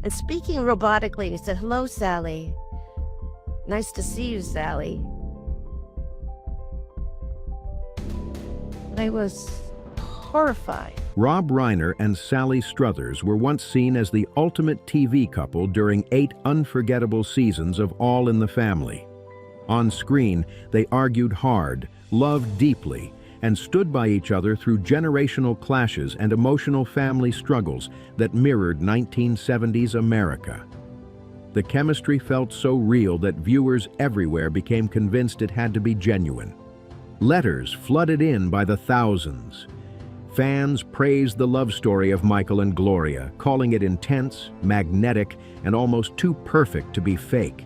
and speaking robotically, he said, "Hello, Sally. Nice to see you, Sally." I was horrified. Rob Reiner and Sally Struthers were once seen as the ultimate TV couple during 8 unforgettable seasons of All in the Family. On screen, they argued hard, loved deeply, and stood by each other through generational clashes and emotional family struggles that mirrored 1970s America. The chemistry felt so real that viewers everywhere became convinced it had to be genuine. Letters flooded in by the thousands. Fans praised the love story of Michael and Gloria, calling it intense, magnetic, and almost too perfect to be fake.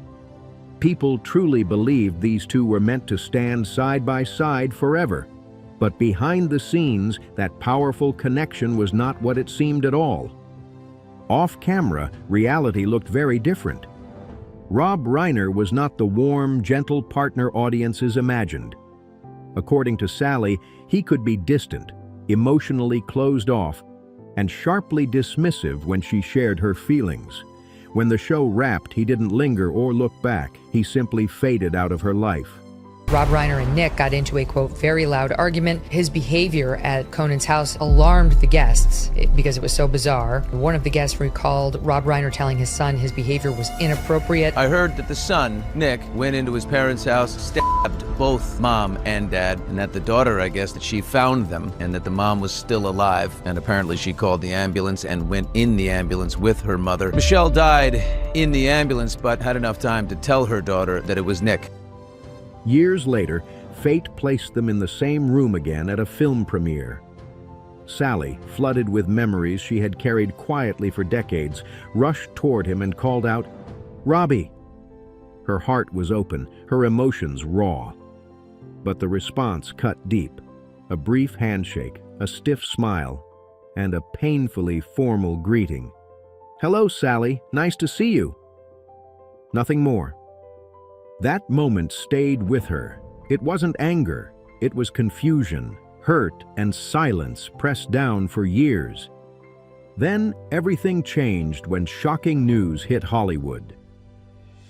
People truly believed these two were meant to stand side by side forever. But behind the scenes, that powerful connection was not what it seemed at all. Off camera, reality looked very different. Rob Reiner was not the warm, gentle partner audiences imagined. According to Sally, he could be distant, emotionally closed off, and sharply dismissive when she shared her feelings. When the show wrapped, he didn't linger or look back. He simply faded out of her life. Rob Reiner and Nick got into a, quote, very loud argument. His behavior at Conan's house alarmed the guests because it was so bizarre. One of the guests recalled Rob Reiner telling his son his behavior was inappropriate. I heard that the son, Nick, went into his parents' house, stabbed both mom and dad, and that the daughter, I guess, that she found them, and that the mom was still alive, and apparently she called the ambulance and went in the ambulance with her mother. Michelle died in the ambulance, but had enough time to tell her daughter that it was Nick. Years later, fate placed them in the same room again at a film premiere. Sally, flooded with memories she had carried quietly for decades, rushed toward him and called out, "Robbie!" Her heart was open, her emotions raw. But the response cut deep. A brief handshake, a stiff smile, and a painfully formal greeting. "Hello, Sally. Nice to see you." Nothing more. That moment stayed with her. It wasn't anger, it was confusion, hurt, and silence pressed down for years. Then everything changed when shocking news hit Hollywood.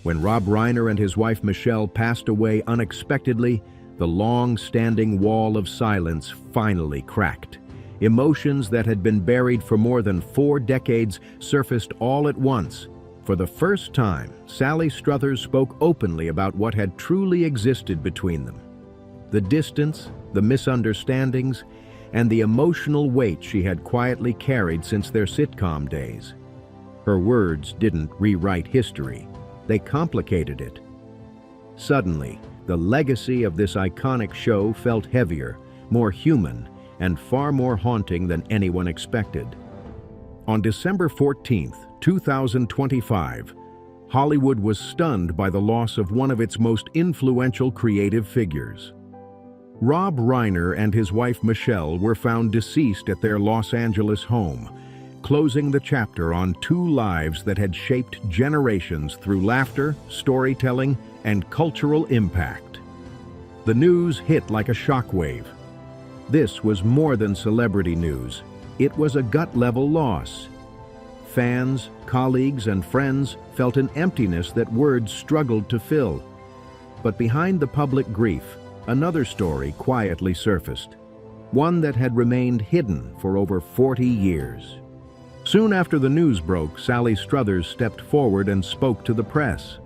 When Rob Reiner and his wife Michelle passed away unexpectedly, the long-standing wall of silence finally cracked. Emotions that had been buried for more than 4 decades surfaced all at once. For the first time, Sally Struthers spoke openly about what had truly existed between them. The distance, the misunderstandings, and the emotional weight she had quietly carried since their sitcom days. Her words didn't rewrite history. They complicated it. Suddenly, the legacy of this iconic show felt heavier, more human, and far more haunting than anyone expected. On December 14th, 2025, Hollywood was stunned by the loss of one of its most influential creative figures. Rob Reiner and his wife Michelle were found deceased at their Los Angeles home, closing the chapter on 2 lives that had shaped generations through laughter, storytelling, and cultural impact. The news hit like a shockwave. This was more than celebrity news. It was a gut-level loss. Fans, colleagues, and friends felt an emptiness that words struggled to fill. But behind the public grief, another story quietly surfaced, one that had remained hidden for over 40 years. Soon after the news broke, Sally Struthers stepped forward and spoke to the press.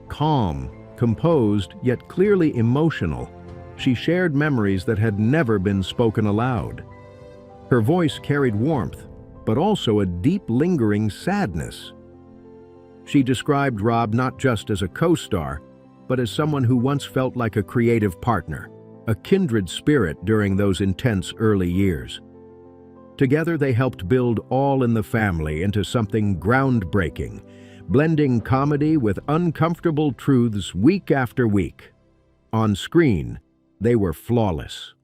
Calm, composed, yet clearly emotional, she shared memories that had never been spoken aloud. Her voice carried warmth, but also a deep, lingering sadness. She described Rob not just as a co-star, but as someone who once felt like a creative partner, a kindred spirit during those intense early years. Together they helped build All in the Family into something groundbreaking, blending comedy with uncomfortable truths week after week. On screen, they were flawless.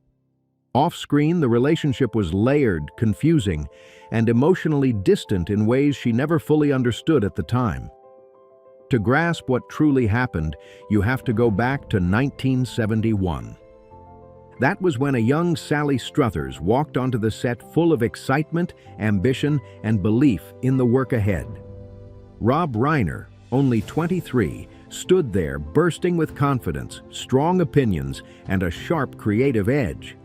Off-screen, the relationship was layered, confusing, and emotionally distant in ways she never fully understood at the time. To grasp what truly happened, you have to go back to 1971. That was when a young Sally Struthers walked onto the set full of excitement, ambition, and belief in the work ahead. Rob Reiner, only 23, stood there bursting with confidence, strong opinions, and a sharp creative edge.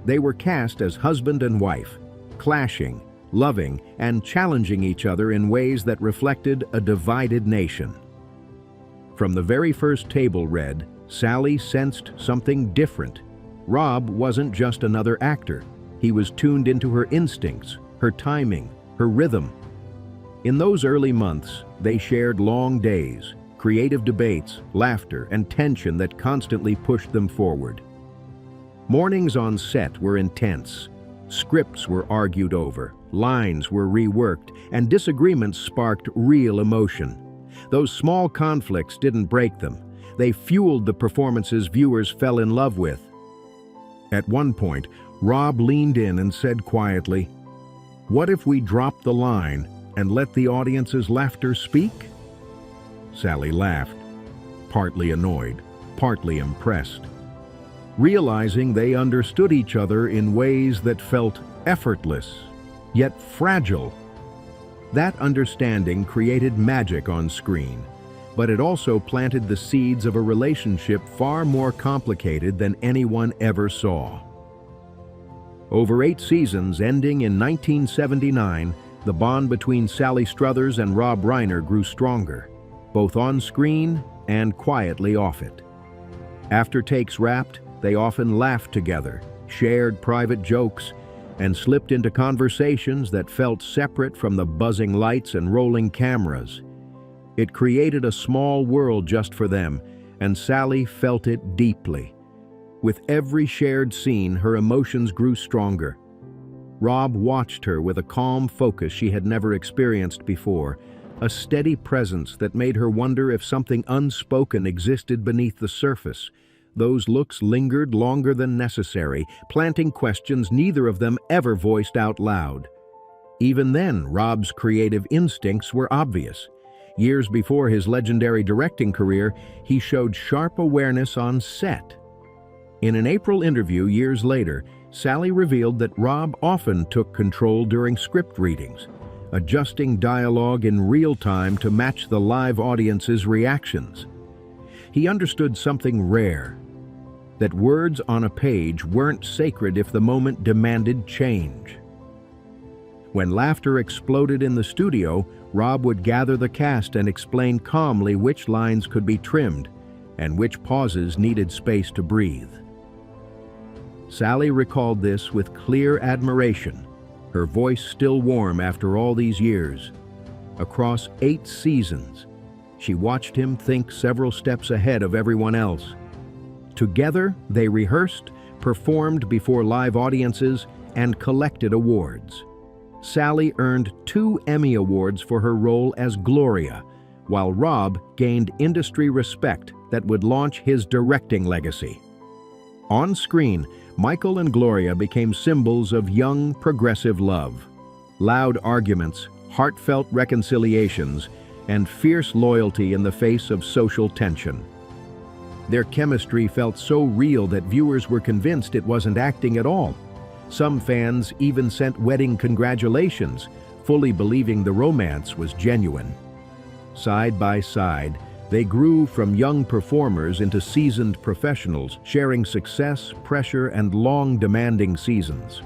They were cast as husband and wife, clashing, loving, and challenging each other in ways that reflected a divided nation. From the very first table read, Sally sensed something different. Rob wasn't just another actor. He was tuned into her instincts, her timing, her rhythm. In those early months, they shared long days, creative debates, laughter, and tension that constantly pushed them forward. Mornings on set were intense. Scripts were argued over, lines were reworked, and disagreements sparked real emotion. Those small conflicts didn't break them. They fueled the performances viewers fell in love with. At one point, Rob leaned in and said quietly, "What if we dropped the line and let the audience's laughter speak?" Sally laughed, partly annoyed, partly impressed. Realizing they understood each other in ways that felt effortless, yet fragile. That understanding created magic on screen, but it also planted the seeds of a relationship far more complicated than anyone ever saw. Over 8 seasons, ending in 1979, the bond between Sally Struthers and Rob Reiner grew stronger, both on screen and quietly off it. After takes wrapped, they often laughed together, shared private jokes, and slipped into conversations that felt separate from the buzzing lights and rolling cameras. It created a small world just for them, and Sally felt it deeply. With every shared scene, her emotions grew stronger. Rob watched her with a calm focus she had never experienced before, a steady presence that made her wonder if something unspoken existed beneath the surface. Those looks lingered longer than necessary, planting questions neither of them ever voiced out loud. Even then, Rob's creative instincts were obvious. Years before his legendary directing career, he showed sharp awareness on set. In an April interview years later, Sally revealed that Rob often took control during script readings, adjusting dialogue in real time to match the live audience's reactions. He understood something rare, that words on a page weren't sacred if the moment demanded change. When laughter exploded in the studio, Rob would gather the cast and explain calmly which lines could be trimmed and which pauses needed space to breathe. Sally recalled this with clear admiration, her voice still warm after all these years. Across 8 seasons, she watched him think several steps ahead of everyone else. Together, they rehearsed, performed before live audiences, and collected awards. Sally earned 2 Emmy Awards for her role as Gloria, while Rob gained industry respect that would launch his directing legacy. On screen, Michael and Gloria became symbols of young, progressive love. Loud arguments, heartfelt reconciliations, and fierce loyalty in the face of social tension. Their chemistry felt so real that viewers were convinced it wasn't acting at all. Some fans even sent wedding congratulations, fully believing the romance was genuine. Side by side, they grew from young performers into seasoned professionals, sharing success, pressure, and long, demanding seasons.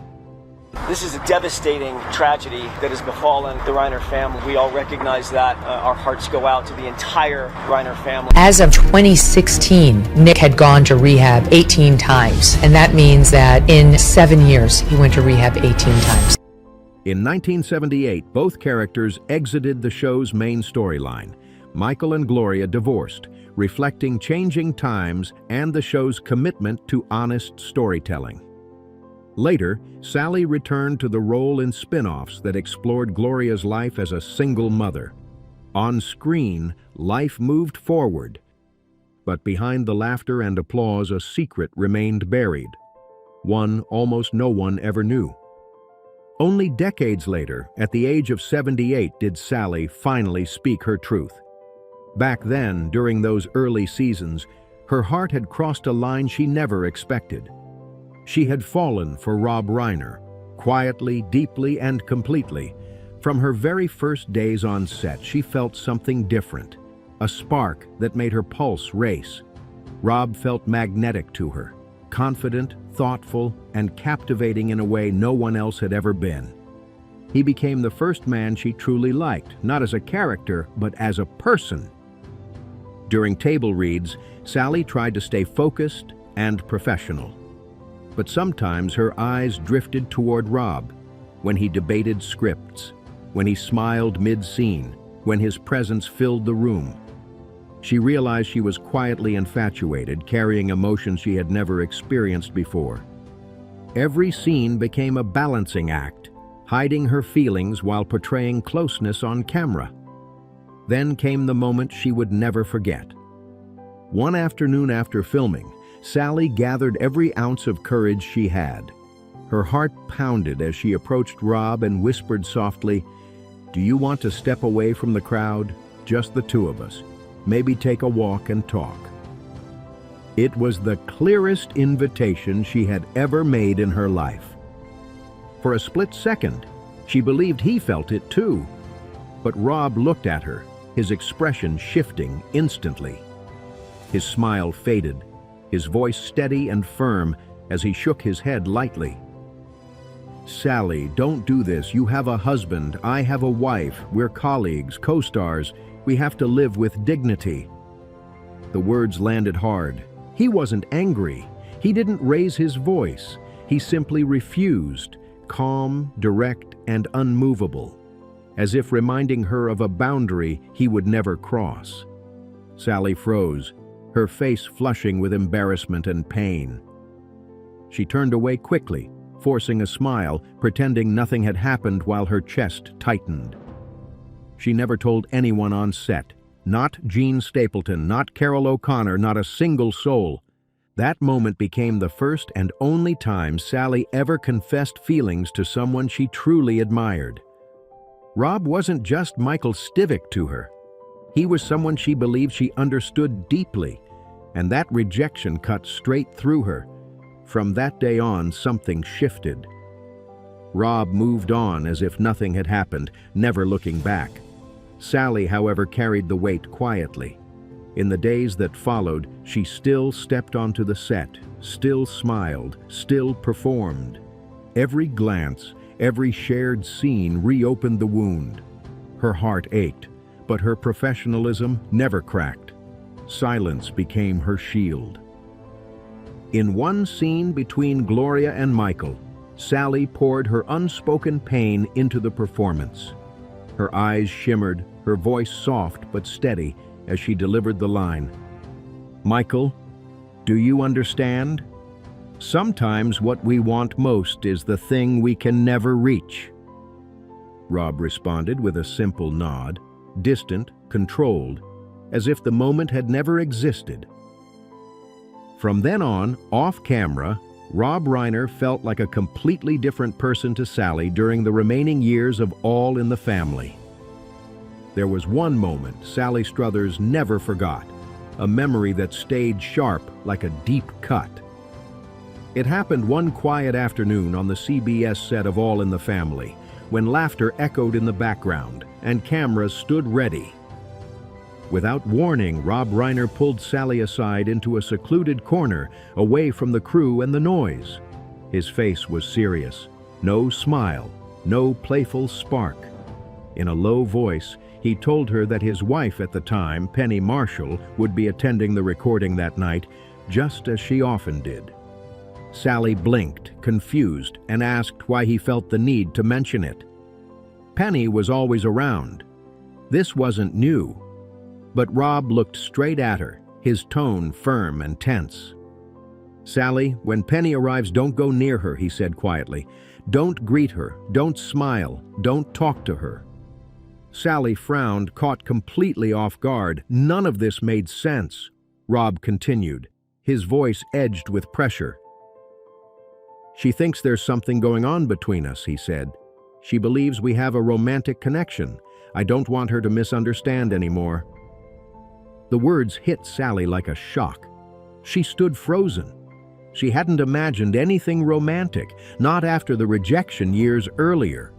This is a devastating tragedy that has befallen the Reiner family. We all recognize that. Our hearts go out to the entire Reiner family. As of 2016, Nick had gone to rehab 18 times, and that means that in 7 years, he went to rehab 18 times. In 1978, both characters exited the show's main storyline. Michael and Gloria divorced, reflecting changing times and the show's commitment to honest storytelling. Later, Sally returned to the role in spin-offs that explored Gloria's life as a single mother. On screen, life moved forward, but behind the laughter and applause, a secret remained buried, one almost no one ever knew. Only decades later, at the age of 78, did Sally finally speak her truth. Back then, during those early seasons, her heart had crossed a line she never expected. She had fallen for Rob Reiner, quietly, deeply, and completely, From her very first days on set, she felt something different, a spark that made her pulse race. Rob felt magnetic to her, confident, thoughtful, and captivating in a way no one else had ever been. He became the first man she truly liked, not as a character, but as a person. During table reads, Sally tried to stay focused and professional. But sometimes her eyes drifted toward Rob, when he debated scripts, when he smiled mid-scene, when his presence filled the room. She realized she was quietly infatuated, carrying emotions she had never experienced before. Every scene became a balancing act, hiding her feelings while portraying closeness on camera. Then came the moment she would never forget. One afternoon after filming, Sally gathered every ounce of courage she had. Her heart pounded as she approached Rob and whispered softly, "Do you want to step away from the crowd? Just the two of us. Maybe take a walk and talk." It was the clearest invitation she had ever made in her life. For a split second, she believed he felt it too. But Rob looked at her, his expression shifting instantly. His smile faded, his voice steady and firm as he shook his head lightly. "Sally, don't do this. You have a husband, I have a wife, we're colleagues, co-stars. We have to live with dignity." The words landed hard. He wasn't angry. He didn't raise his voice. He simply refused, calm, direct, and unmovable, as if reminding her of a boundary he would never cross. Sally froze, her face flushing with embarrassment and pain. She turned away quickly, forcing a smile, pretending nothing had happened while her chest tightened. She never told anyone on set, not Gene Stapleton, not Carol O'Connor, not a single soul. That moment became the first and only time Sally ever confessed feelings to someone she truly admired. Rob wasn't just Michael Stivic to her. He was someone she believed she understood deeply, and that rejection cut straight through her. From that day on, something shifted. Rob moved on as if nothing had happened, never looking back. Sally, however, carried the weight quietly. In the days that followed, she still stepped onto the set, still smiled, still performed. Every glance, every shared scene reopened the wound. Her heart ached, but her professionalism never cracked. Silence became her shield. In one scene between Gloria and Michael, Sally poured her unspoken pain into the performance. Her eyes shimmered, her voice soft but steady as she delivered the line, "Michael, do you understand? Sometimes what we want most is the thing we can never reach." Rob responded with a simple nod, distant, controlled, as if the moment had never existed. From then on, off camera, Rob Reiner felt like a completely different person to Sally during the remaining years of All in the Family. There was one moment Sally Struthers never forgot, a memory that stayed sharp like a deep cut. It happened one quiet afternoon on the CBS set of All in the Family, when laughter echoed in the background and cameras stood ready. Without warning, Rob Reiner pulled Sally aside into a secluded corner, away from the crew and the noise. His face was serious, no smile, no playful spark. In a low voice, he told her that his wife at the time, Penny Marshall, would be attending the recording that night, just as she often did. Sally blinked, confused, and asked why he felt the need to mention it. Penny was always around. This wasn't new. But Rob looked straight at her, his tone firm and tense. "Sally, when Penny arrives, don't go near her," he said quietly. "Don't greet her, don't smile, don't talk to her." Sally frowned, caught completely off guard. None of this made sense. Rob continued, his voice edged with pressure. "She thinks there's something going on between us," he said. "She believes we have a romantic connection. I don't want her to misunderstand anymore." The words hit Sally like a shock. She stood frozen. She hadn't imagined anything romantic, not after the rejection years earlier.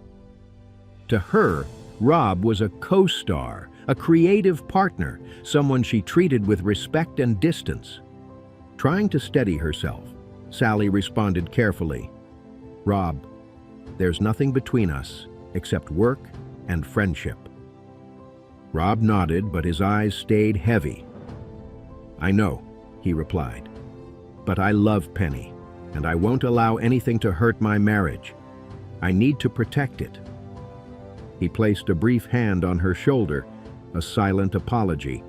To her, Rob was a co-star, a creative partner, someone she treated with respect and distance. Trying to steady herself, Sally responded carefully, "Rob, there's nothing between us except work and friendship." Rob nodded, but his eyes stayed heavy. "I know," he replied, "but I love Penny, and I won't allow anything to hurt my marriage. I need to protect it." He placed a brief hand on her shoulder, a silent apology,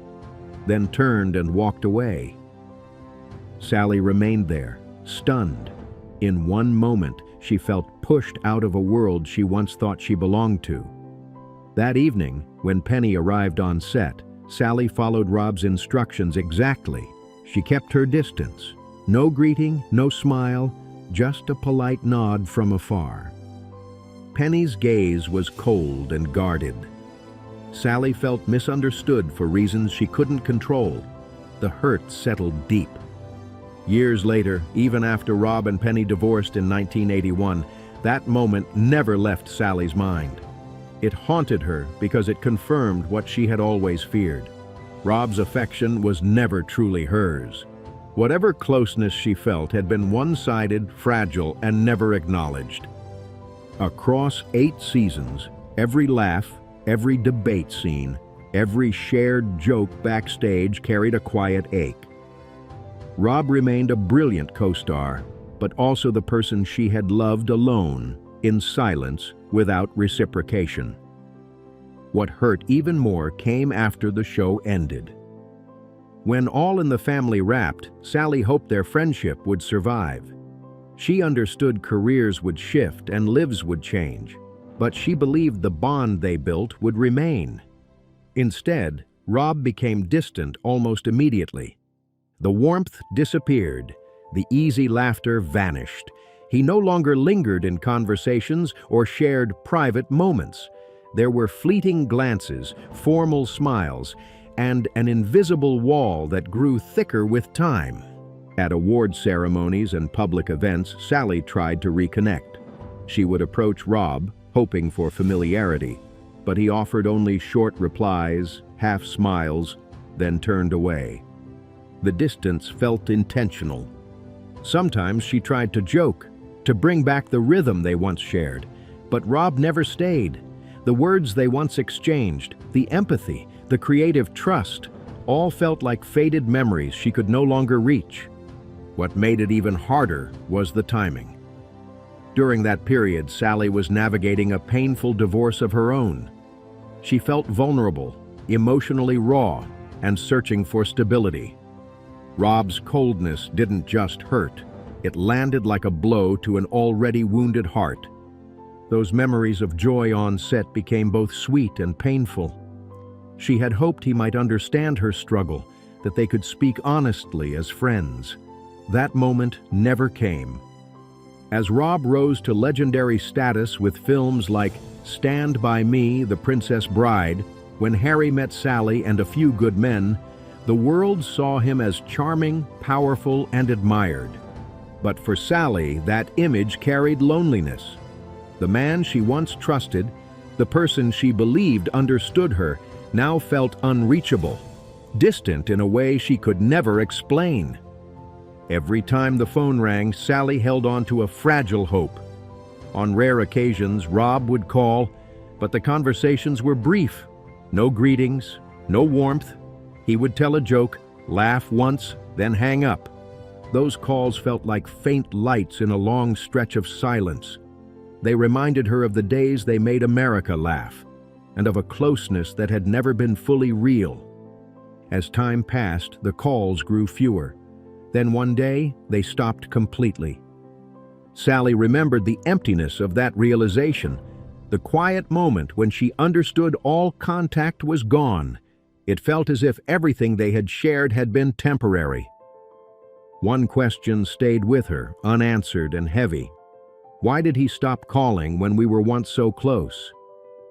then turned and walked away. Sally remained there, stunned. In one moment, she felt pushed out of a world she once thought she belonged to. That evening, when Penny arrived on set, Sally followed Rob's instructions exactly. She kept her distance. No greeting, no smile, just a polite nod from afar. Penny's gaze was cold and guarded. Sally felt misunderstood for reasons she couldn't control. The hurt settled deep. Years later, even after Rob and Penny divorced in 1981, that moment never left Sally's mind. It haunted her because it confirmed what she had always feared. Rob's affection was never truly hers. Whatever closeness she felt had been one-sided, fragile, and never acknowledged. Across 8 seasons, every laugh, every debate scene, every shared joke backstage carried a quiet ache. Rob remained a brilliant co-star, but also the person she had loved alone, in silence, without reciprocation. What hurt even more came after the show ended. When All in the Family wrapped, Sally hoped their friendship would survive. She understood careers would shift and lives would change, but she believed the bond they built would remain. Instead, Rob became distant almost immediately. The warmth disappeared, the easy laughter vanished. He no longer lingered in conversations or shared private moments. There were fleeting glances, formal smiles, and an invisible wall that grew thicker with time. At award ceremonies and public events, Sally tried to reconnect. She would approach Rob, hoping for familiarity, but he offered only short replies, half smiles, then turned away. The distance felt intentional. Sometimes she tried to joke, to bring back the rhythm they once shared, but Rob never stayed. The words they once exchanged, the empathy, the creative trust, all felt like faded memories she could no longer reach. What made it even harder was the timing. During that period, Sally was navigating a painful divorce of her own. She felt vulnerable, emotionally raw, and searching for stability. Rob's coldness didn't just hurt. It landed like a blow to an already wounded heart. Those memories of joy on set became both sweet and painful. She had hoped he might understand her struggle, that they could speak honestly as friends. That moment never came. As Rob rose to legendary status with films like Stand By Me, The Princess Bride, When Harry Met Sally, and A Few Good Men, the world saw him as charming, powerful, and admired. But for Sally, that image carried loneliness. The man she once trusted, the person she believed understood her, now felt unreachable, distant in a way she could never explain. Every time the phone rang, Sally held on to a fragile hope. On rare occasions, Rob would call, but the conversations were brief. No greetings, no warmth. He would tell a joke, laugh once, then hang up. Those calls felt like faint lights in a long stretch of silence. They reminded her of the days they made America laugh, and of a closeness that had never been fully real. As time passed, the calls grew fewer. Then one day, they stopped completely. Sally remembered the emptiness of that realization, the quiet moment when she understood all contact was gone. It felt as if everything they had shared had been temporary. One question stayed with her, unanswered and heavy. Why did he stop calling when we were once so close?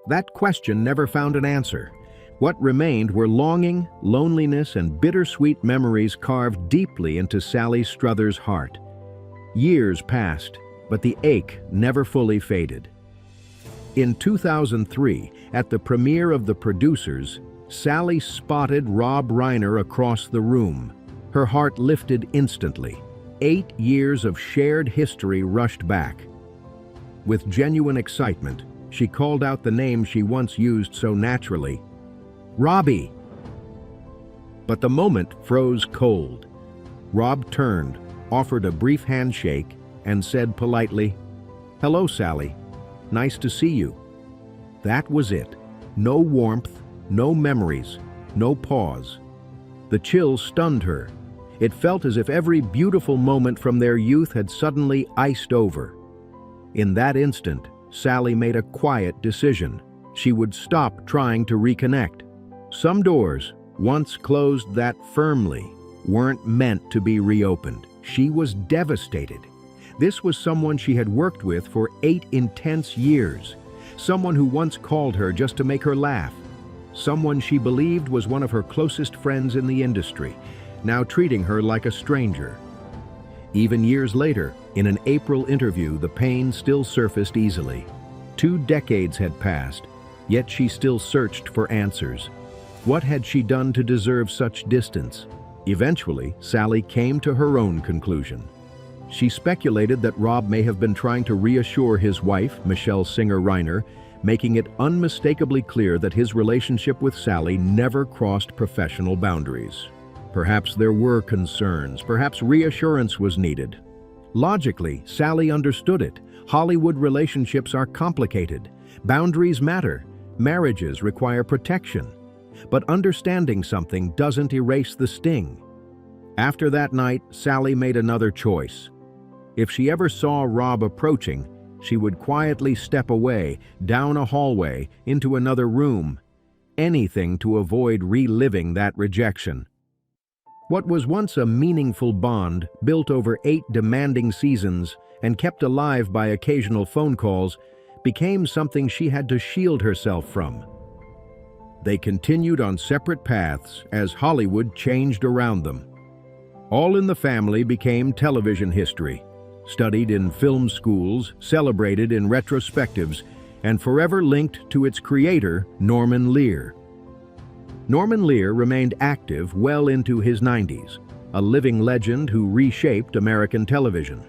That question never found an answer. What remained were longing, loneliness, and bittersweet memories carved deeply into Sally Struthers' heart. Years passed, but the ache never fully faded. In 2003, at the premiere of The Producers, Sally spotted Rob Reiner across the room. Her heart lifted instantly. 8 years of shared history rushed back. With genuine excitement, she called out the name she once used so naturally, "Robbie!" But the moment froze cold. Rob turned, offered a brief handshake, and said politely, "Hello, Sally. Nice to see you." That was it. No warmth, no memories, no pause. The chill stunned her. It felt as if every beautiful moment from their youth had suddenly iced over. In that instant, Sally made a quiet decision. She would stop trying to reconnect. Some doors, once closed that firmly, weren't meant to be reopened. She was devastated. This was someone she had worked with for 8 intense years. Someone who once called her just to make her laugh. Someone she believed was one of her closest friends in the industry, now treating her like a stranger. Even years later, in an April interview, the pain still surfaced easily. 2 decades had passed, yet she still searched for answers. What had she done to deserve such distance? Eventually, Sally came to her own conclusion. She speculated that Rob may have been trying to reassure his wife, Michelle Singer Reiner, making it unmistakably clear that his relationship with Sally never crossed professional boundaries. Perhaps there were concerns, perhaps reassurance was needed. Logically, Sally understood it. Hollywood relationships are complicated. Boundaries matter. Marriages require protection. But understanding something doesn't erase the sting. After that night, Sally made another choice. If she ever saw Rob approaching, she would quietly step away, down a hallway, into another room. Anything to avoid reliving that rejection. What was once a meaningful bond, built over 8 demanding seasons and kept alive by occasional phone calls, became something she had to shield herself from. They continued on separate paths as Hollywood changed around them. All in the Family became television history, studied in film schools, celebrated in retrospectives, and forever linked to its creator, Norman Lear. Norman Lear remained active well into his 90s, a living legend who reshaped American television.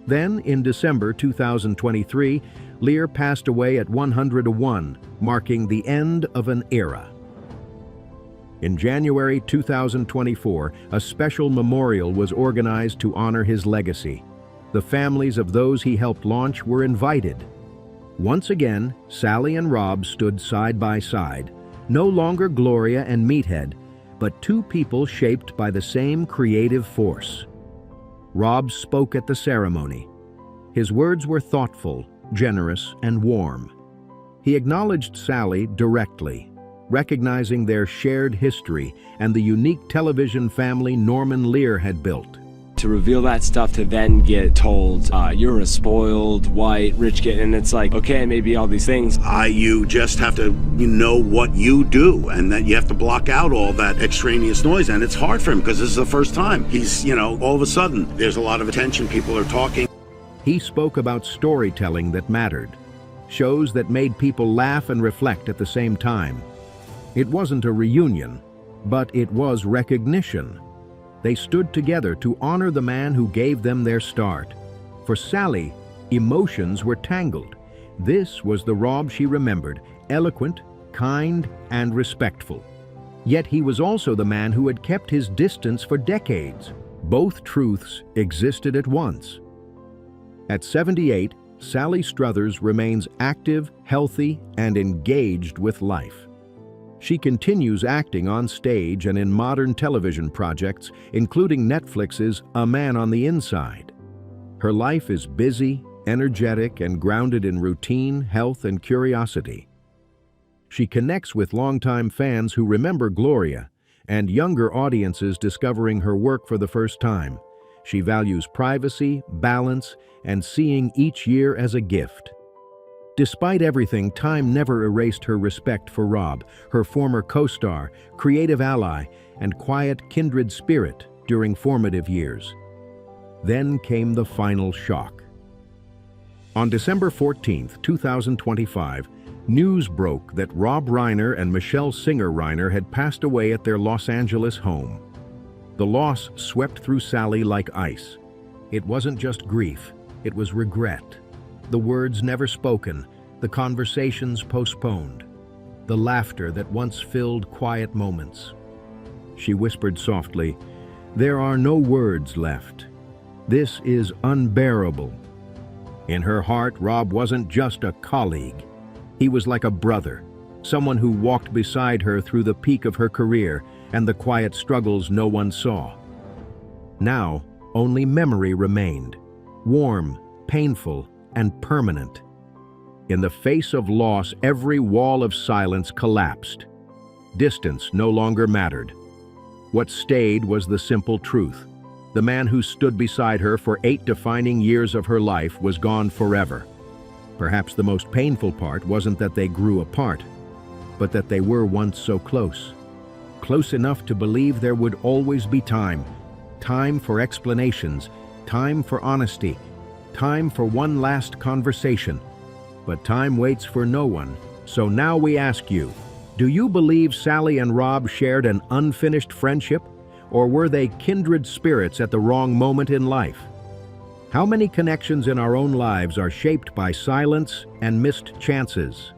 Then, in December 2023, Lear passed away at 101, marking the end of an era. In January 2024, a special memorial was organized to honor his legacy. The families of those he helped launch were invited. Once again, Sally and Rob stood side by side, no longer Gloria and Meathead, but 2 people shaped by the same creative force. Rob spoke at the ceremony. His words were thoughtful, generous, and warm. He acknowledged Sally directly, recognizing their shared history and the unique television family Norman Lear had built. To reveal that stuff, to then get told, you're a spoiled, white, rich kid, and it's like, okay, maybe all these things. You just have to, know what you do, and that you have to block out all that extraneous noise, and it's hard for him because this is the first time. He's, all of a sudden, there's a lot of attention, people are talking. He spoke about storytelling that mattered, shows that made people laugh and reflect at the same time. It wasn't a reunion, but it was recognition. They stood together to honor the man who gave them their start. For Sally, emotions were tangled. This was the Rob she remembered, eloquent, kind, and respectful. Yet he was also the man who had kept his distance for decades. Both truths existed at once. At 78, Sally Struthers remains active, healthy, and engaged with life. She continues acting on stage and in modern television projects, including Netflix's A Man on the Inside. Her life is busy, energetic, and grounded in routine, health, and curiosity. She connects with longtime fans who remember Gloria and younger audiences discovering her work for the first time. She values privacy, balance, and seeing each year as a gift. Despite everything, time never erased her respect for Rob, her former co-star, creative ally, and quiet kindred spirit during formative years. Then came the final shock. On December 14, 2025, news broke that Rob Reiner and Michelle Singer Reiner had passed away at their Los Angeles home. The loss swept through Sally like ice. It wasn't just grief, it was regret. The words never spoken, the conversations postponed, the laughter that once filled quiet moments. She whispered softly, "There are no words left. This is unbearable." In her heart, Rob wasn't just a colleague. He was like a brother, someone who walked beside her through the peak of her career and the quiet struggles no one saw. Now, only memory remained, warm, painful, and permanent. In the face of loss, every wall of silence collapsed. Distance no longer mattered. What stayed was the simple truth. The man who stood beside her for 8 defining years of her life was gone forever. Perhaps the most painful part wasn't that they grew apart, but that they were once so close. Close enough to believe there would always be time. Time for explanations, time for honesty, time for one last conversation. But time waits for no one, so now we ask you, do you believe Sally and Rob shared an unfinished friendship, or were they kindred spirits at the wrong moment in life? How many connections in our own lives are shaped by silence and missed chances?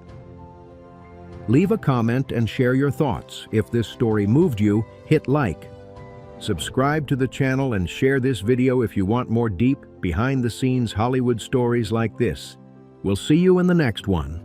Leave a comment and share your thoughts. If this story moved you, hit like. Subscribe to the channel and share this video if you want more deep, behind-the-scenes Hollywood stories like this. We'll see you in the next one.